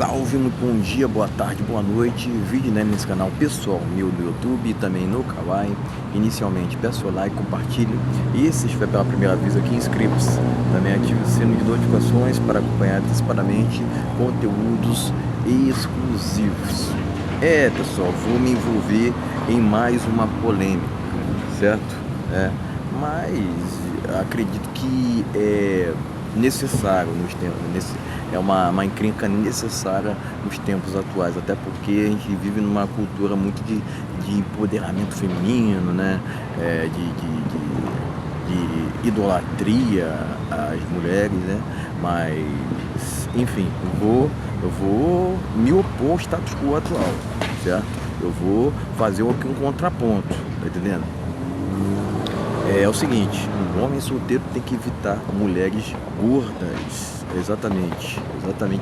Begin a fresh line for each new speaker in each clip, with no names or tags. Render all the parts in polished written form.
Salve, muito bom dia, boa tarde, boa noite. Vídeo nesse canal pessoal meu no YouTube e também no Kawaii. Inicialmente, peço o like, compartilhe. E se estiver pela primeira vez aqui, inscreva-se. Também ative o sino de notificações para acompanhar antecipadamente conteúdos exclusivos. Pessoal, vou me envolver em mais uma polêmica, certo? Mas acredito que é necessário nos tempos, é uma encrenca necessária nos tempos atuais, até porque a gente vive numa cultura muito de empoderamento feminino, né? De idolatria às mulheres, né? Mas, enfim, eu vou me opor ao status quo atual, certo? Eu vou fazer aqui um contraponto, tá entendendo? É o seguinte, um homem solteiro tem que evitar mulheres gordas. Exatamente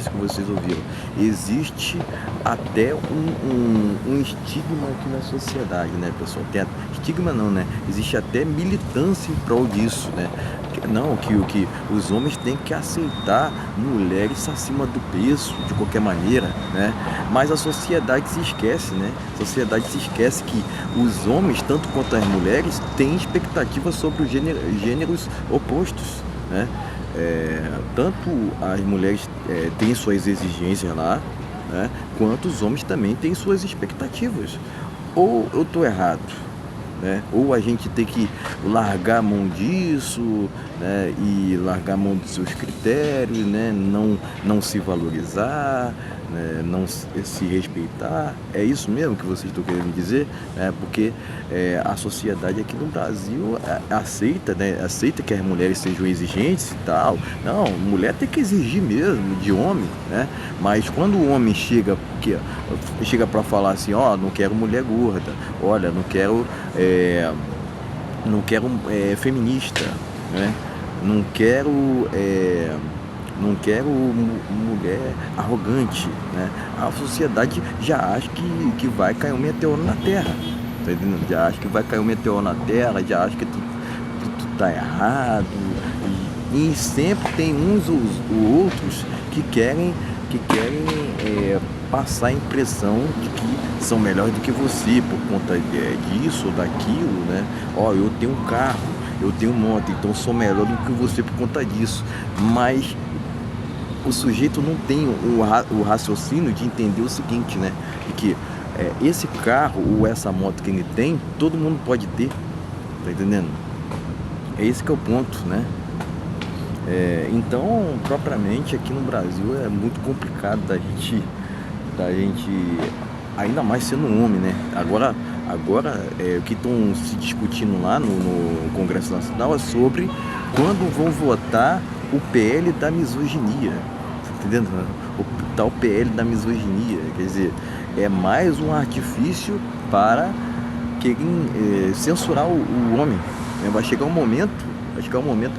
isso que vocês ouviram. Existe até um estigma aqui na sociedade, né, pessoal? Estigma não, né? Existe até militância em prol disso, né? Que os homens têm que aceitar mulheres acima do peso, de qualquer maneira, né? Mas a sociedade se esquece, né? A sociedade se esquece que os homens, tanto quanto as mulheres, têm expectativas sobre os gêneros opostos, né? Tanto as mulheres têm suas exigências lá, né? Quanto os homens também têm suas expectativas. Ou eu estou errado? Né? Ou a gente tem que largar a mão disso, né? E largar a mão dos seus critérios, né? Não se valorizar, né? Não se respeitar. É isso mesmo que vocês estão querendo dizer? Porque a sociedade aqui no Brasil aceita, né? Aceita que as mulheres sejam exigentes e tal. Não, mulher tem que exigir mesmo de homem, né? Mas quando o homem chega para falar assim, não quero mulher gorda, olha, não quero feminista, né? Não quero mulher arrogante, né? A sociedade já acha que vai cair um meteoro na Terra, tá entendendo? Já acha que vai cair um meteoro na Terra, já acha que tudo tá errado, e sempre tem uns ou outros que querem passar a impressão de que são melhores do que você por conta disso ou daquilo, né? Eu tenho um carro, eu tenho moto, então sou melhor do que você por conta disso. Mas o sujeito não tem o raciocínio de entender o seguinte, né? De que esse carro ou essa moto que ele tem, todo mundo pode ter, tá entendendo? É esse que é o ponto, né? Então, propriamente aqui no Brasil é muito complicado da gente, ainda mais sendo um homem, né? Agora o que estão se discutindo lá no Congresso Nacional é sobre quando vão votar o PL da misoginia, tá entendendo? O tal PL da misoginia, quer dizer, é mais um artifício para querem censurar o homem, né? Vai chegar um momento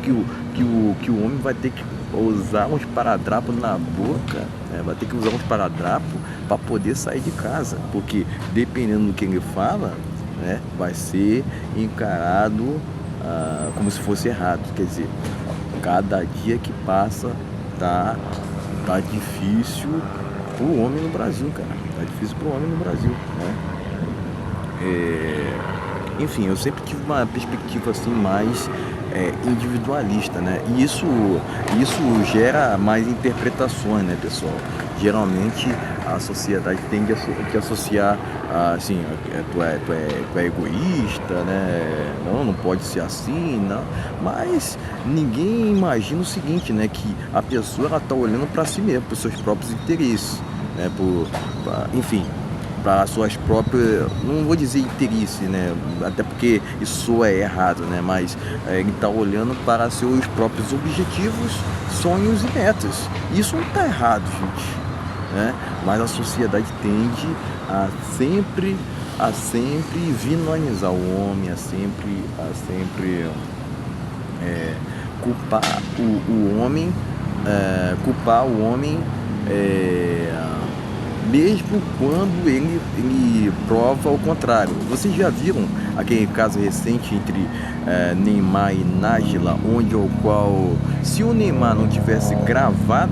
que o homem vai ter que usar uns esparadrapos na boca, né? Vai ter que usar uns esparadrapos para poder sair de casa, porque dependendo do que ele fala, né, vai ser encarado como se fosse errado. Quer dizer, cada dia que passa tá difícil pro homem no Brasil, cara. Tá difícil pro homem no Brasil, né? Enfim, eu sempre tive uma perspectiva assim mais individualista, né? E isso gera mais interpretações, né, pessoal? Geralmente a sociedade tende a associar assim, tu é egoísta, né? Não pode ser assim, não. Mas ninguém imagina o seguinte, né? Que a pessoa ela tá olhando para si mesma, para os seus próprios interesses, né? Enfim, para suas próprias, não vou dizer interesse, né? Até porque isso é errado, né? Mas ele está olhando para seus próprios objetivos, sonhos e metas. Isso não está errado, gente, né? Mas a sociedade tende a sempre vilanizar o homem, a sempre culpar o homem, mesmo quando ele prova o contrário. Vocês já viram aquele caso recente entre Neymar e Nájila, onde se o Neymar não tivesse gravado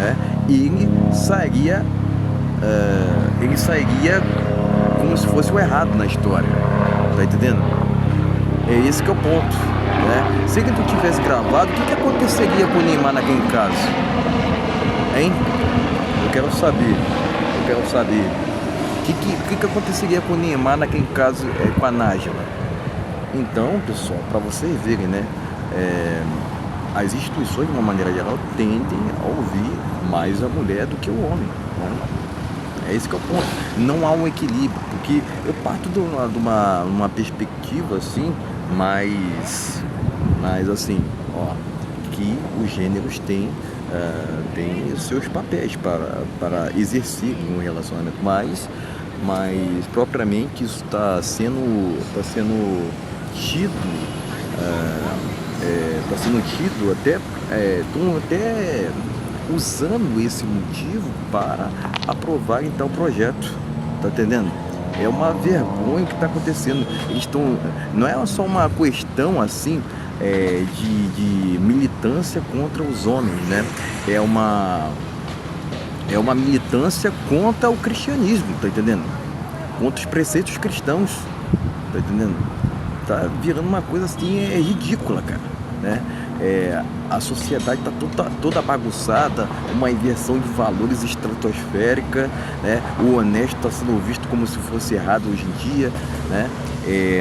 né, ele sairia como se fosse o errado na história, tá entendendo? É esse que é o ponto, né? Se ele não tivesse gravado, o que aconteceria com o Neymar naquele caso? Hein? Eu quero saber. O que aconteceria com o Neymar naquele caso com a Nájila? Então, pessoal, para vocês verem, né? As instituições, de uma maneira geral, tendem a ouvir mais a mulher do que o homem, né? É esse que é o ponto. Não há um equilíbrio, porque eu parto de uma perspectiva assim, mais assim, ó, que os gêneros têm seus papéis para exercer um relacionamento, mas propriamente isso está sendo tido, estão até usando esse motivo para aprovar então o projeto, tá entendendo? É uma vergonha o que está acontecendo. Não é só uma questão assim de militância contra os homens, né? É uma militância contra o cristianismo, tá entendendo? Contra os preceitos cristãos, tá entendendo? Tá virando uma coisa assim, ridícula, cara, né? A sociedade está toda bagunçada, uma inversão de valores estratosférica, né? O honesto está sendo visto como se fosse errado hoje em dia, né?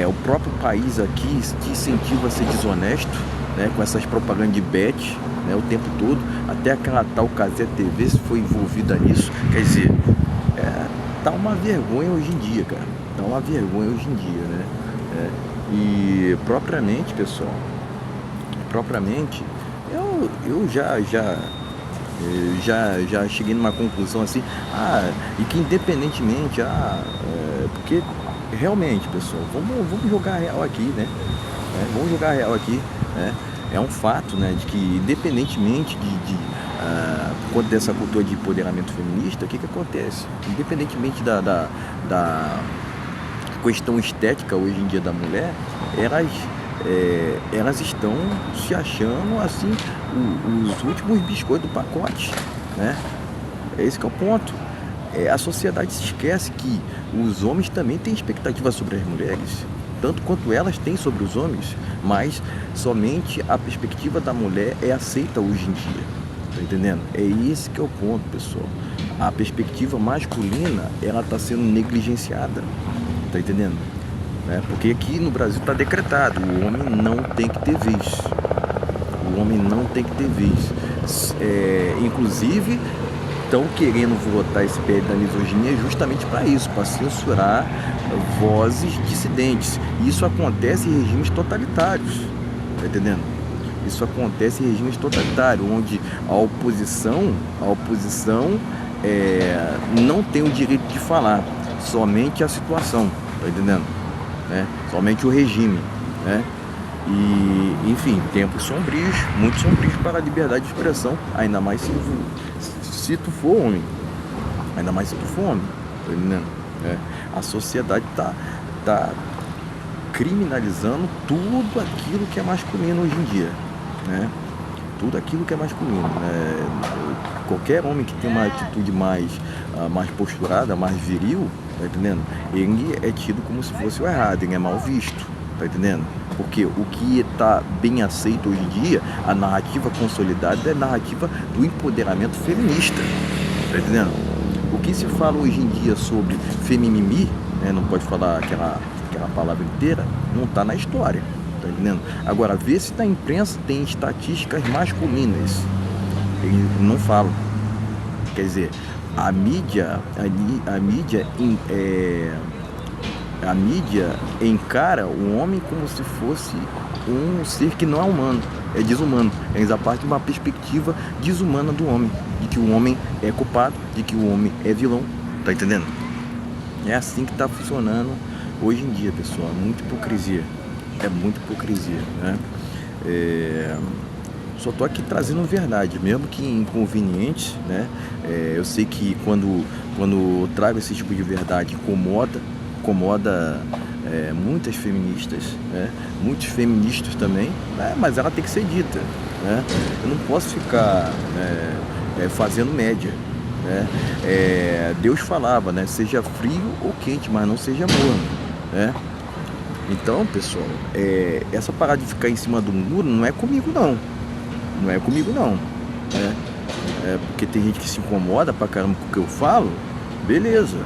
O próprio país aqui que incentiva a ser desonesto, né? Com essas propagandas de bet, né? O tempo todo, até aquela tal Cazé TV se foi envolvida nisso, quer dizer, tá uma vergonha hoje em dia, cara, tá uma vergonha hoje em dia, né? E propriamente, pessoal, eu já cheguei numa conclusão assim, e que independentemente, porque realmente, pessoal, vamos jogar real aqui, né? Vamos jogar real aqui, né? É um fato, né, de que independentemente por conta dessa cultura de empoderamento feminista, o que acontece? Independentemente da questão estética hoje em dia da mulher, elas estão se achando assim os últimos biscoitos do pacote, né? É esse que é o ponto. A sociedade se esquece que os homens também têm expectativa sobre as mulheres, tanto quanto elas têm sobre os homens, mas somente a perspectiva da mulher é aceita hoje em dia, tá entendendo? É esse que é o ponto, pessoal. A perspectiva masculina, ela está sendo negligenciada, tá entendendo? Porque aqui no Brasil está decretado, o homem não tem que ter vez. O homem não tem que ter vez. Inclusive, estão querendo votar esse PL da misoginia justamente para isso, para censurar vozes dissidentes. E isso acontece em regimes totalitários, tá entendendo? Isso acontece em regimes totalitários, onde a oposição não tem o direito de falar, somente a situação, tá entendendo? Somente o regime, né? E, enfim, tempos sombrios, muito sombrios para a liberdade de expressão, ainda mais se tu for homem, tá entendendo? A sociedade tá criminalizando tudo aquilo que é masculino hoje em dia, né? Tudo aquilo que é masculino, né? Qualquer homem que tem uma atitude mais posturada, mais viril, tá entendendo? Ele é tido como se fosse o errado, ele é mal visto, tá entendendo? Porque o que está bem aceito hoje em dia, a narrativa consolidada é a narrativa do empoderamento feminista, tá entendendo? O que se fala hoje em dia sobre femimimi, né, não pode falar aquela palavra inteira, não está na história, tá entendendo? Agora, vê se na imprensa tem estatísticas masculinas, eles não falam. Quer dizer, a mídia encara o homem como se fosse um ser que não é humano, é desumano. Eles partem de uma perspectiva desumana do homem, de que o homem é culpado, de que o homem é vilão, tá entendendo? É assim que tá funcionando hoje em dia, pessoal. É muita hipocrisia, né? Só tô aqui trazendo verdade, mesmo que inconveniente, né? Eu sei que quando eu trago esse tipo de verdade incomoda muitas feministas, né? Muitos feministas também, né? Mas ela tem que ser dita, né? Eu não posso ficar fazendo média, né? Deus falava, né? Seja frio ou quente, mas não seja morno, né? Então, pessoal, essa parada de ficar em cima do muro não é comigo não, não é comigo não, né? Porque tem gente que se incomoda pra caramba com o que eu falo, beleza,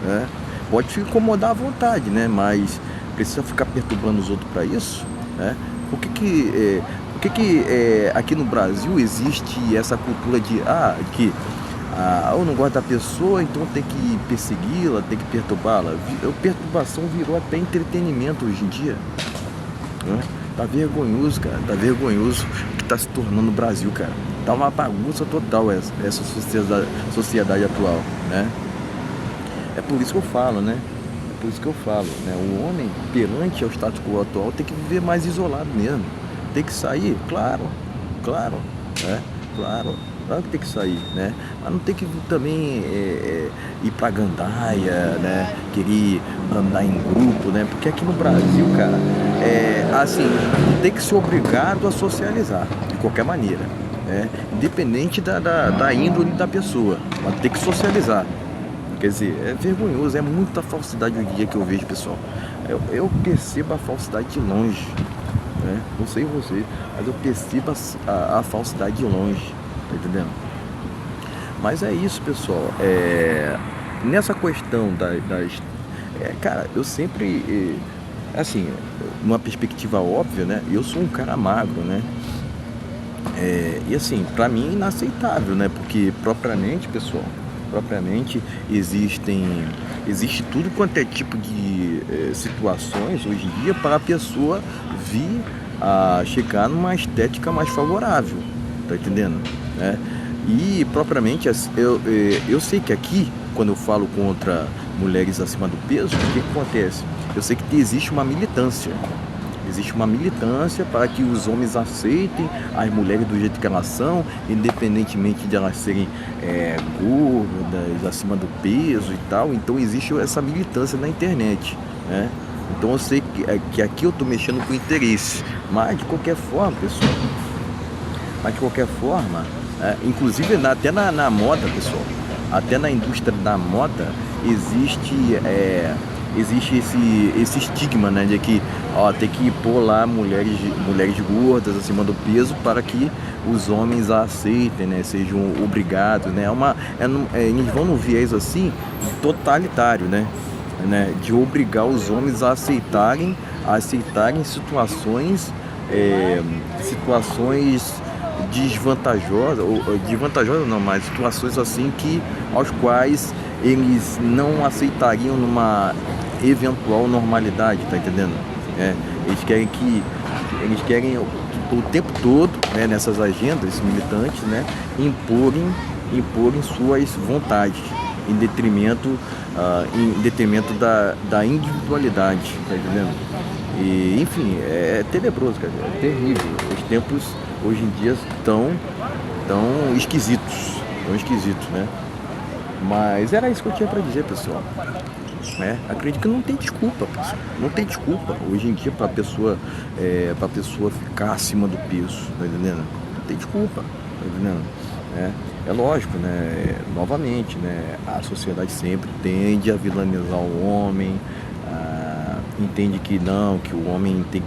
né? Pode se incomodar à vontade, né? Mas precisa ficar perturbando os outros para isso, né? Por que aqui no Brasil existe essa cultura de eu não gosto da pessoa, então tem que persegui-la, tem que perturbá-la? Perturbação virou até entretenimento hoje em dia, né? Tá vergonhoso, cara, tá vergonhoso o que tá se tornando o Brasil, cara. Tá uma bagunça total essa sociedade atual, né? É por isso que eu falo, né? É por isso que eu falo, né? O homem, perante ao status quo atual, tem que viver mais isolado mesmo. Tem que sair, claro, né? Claro que tem que sair, né? Mas não tem que também ir pra gandaia, né? Querer andar em grupo, né? Porque aqui no Brasil, cara, assim, tem que ser obrigado a socializar, de qualquer maneira, né? Independente da índole da pessoa, mas tem que socializar. Quer dizer, é vergonhoso, é muita falsidade hoje em dia que eu vejo, pessoal. Eu percebo a falsidade de longe, né? Não sei você, mas eu percebo a falsidade de longe, tá entendendo? Mas é isso, pessoal. Nessa questão cara, eu sempre, assim, numa perspectiva óbvia, né? Eu sou um cara magro, né? E assim, pra mim é inaceitável, né? Porque propriamente, pessoal, existe tudo quanto é tipo de situações hoje em dia para a pessoa vir a chegar numa estética mais favorável, tá entendendo? Né? E propriamente eu sei que aqui, quando eu falo contra mulheres acima do peso, o que acontece? Eu sei que existe uma militância. Existe uma militância para que os homens aceitem as mulheres do jeito que elas são, independentemente de elas serem gordas, acima do peso e tal. Então existe essa militância na internet, né? Então eu sei que aqui eu estou mexendo com interesse. Mas de qualquer forma, pessoal, inclusive até na moda, pessoal, até na indústria da moda existe esse estigma, né, de que tem que pôr lá mulheres gordas acima do peso para que os homens a aceitem, né, sejam obrigados, né? Eles vão no viés assim totalitário, né, de obrigar os homens a aceitarem situações desvantajosas não, mas situações assim aos quais eles não aceitariam numa eventual normalidade, tá entendendo? Eles querem o tempo todo, né, nessas agendas militantes, né, imporem suas vontades em detrimento da individualidade, tá entendendo? E enfim, é tenebroso, cara, é terrível. Os tempos hoje em dia tão esquisitos, né? Mas era isso que eu tinha para dizer, pessoal. Acredito que não tem desculpa, pessoal. Não tem desculpa hoje em dia para pessoa ficar acima do peso, tá entendendo? Não tem desculpa, tá entendendo? É lógico, né? Novamente, né? A sociedade sempre tende a vilanizar o homem, entende que o homem tem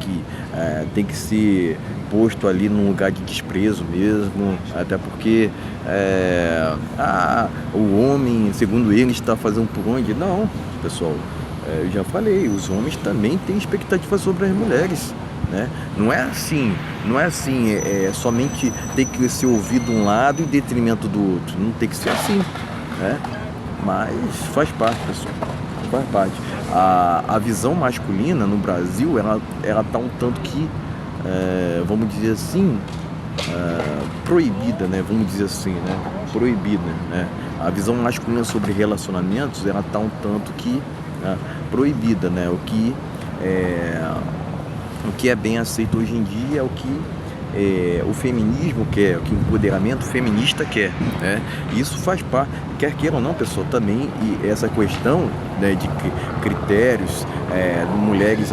que ser posto ali num lugar de desprezo mesmo, até porque o homem, segundo ele, está fazendo por onde? Não, pessoal, eu já falei, os homens também têm expectativas sobre as mulheres, né? Não é assim, somente tem que ser ouvido de um lado em detrimento do outro, não tem que ser assim, né? Mas faz parte, pessoal, faz parte. A visão masculina no Brasil, ela tá um tanto que, vamos dizer assim, proibida, né? Vamos dizer assim, né? Proibida, né? A visão masculina sobre relacionamentos, ela tá um tanto que proibida, né? O que é bem aceito hoje em dia é o que o feminismo quer, o que o empoderamento feminista quer, né? Isso faz parte, quer queira ou não, pessoal, também, e essa questão, né, de critérios, mulheres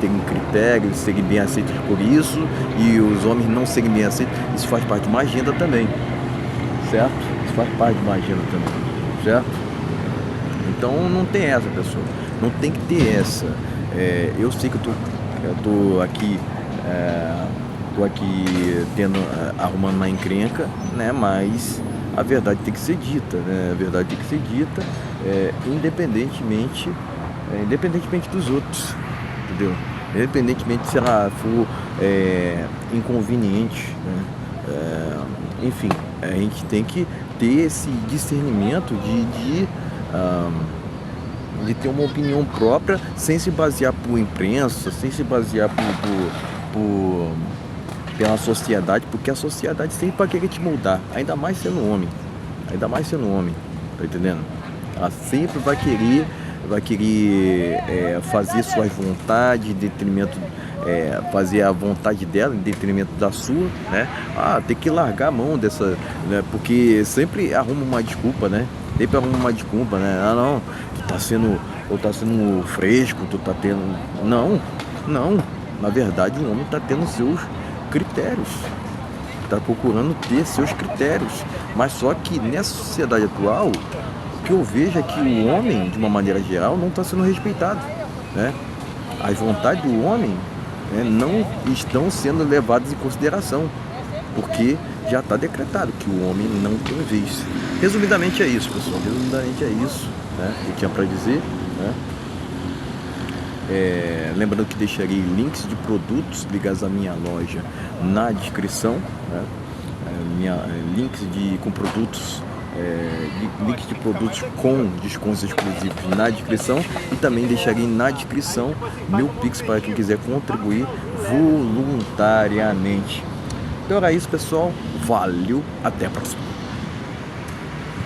terem critérios, serem bem aceitas por isso, e os homens não serem bem aceitos, isso faz parte de uma agenda também, certo? Isso faz parte de uma agenda também, certo? Então não tem essa, pessoa. Não tem que ter essa. Eu sei que eu tô aqui, tendo, arrumando uma encrenca, né? Mas a verdade tem que ser dita, né? A verdade tem que ser dita, independentemente dos outros, entendeu? Independentemente se ela for inconveniente, né? Enfim, a gente tem que ter esse discernimento de ter uma opinião própria sem se basear por imprensa, sem se basear pela sociedade, porque a sociedade sempre vai querer te moldar, ainda mais sendo homem, tá entendendo? Ela sempre vai querer fazer suas vontades em detrimento, fazer a vontade dela em detrimento da sua, né? Tem que largar a mão dessa, né? Porque sempre arruma uma desculpa, né? Sempre arruma uma desculpa, né? Não, tu tá sendo fresco, tu tá tendo... Não, na verdade o homem tá tendo seus critérios, tá procurando ter seus critérios, mas só que nessa sociedade atual, o que eu vejo é que o homem, de uma maneira geral, não está sendo respeitado, né? As vontades do homem, né, não estão sendo levadas em consideração, porque já está decretado que o homem não tem vez. Resumidamente é isso, pessoal. Resumidamente é isso, né, que eu tinha para dizer, né? Lembrando que deixarei links de produtos ligados à minha loja na descrição, né? Links com produtos, links de produtos com descontos exclusivos na descrição, e também deixarei na descrição meu Pix para quem quiser contribuir voluntariamente. Então era isso, pessoal. Valeu, até a próxima.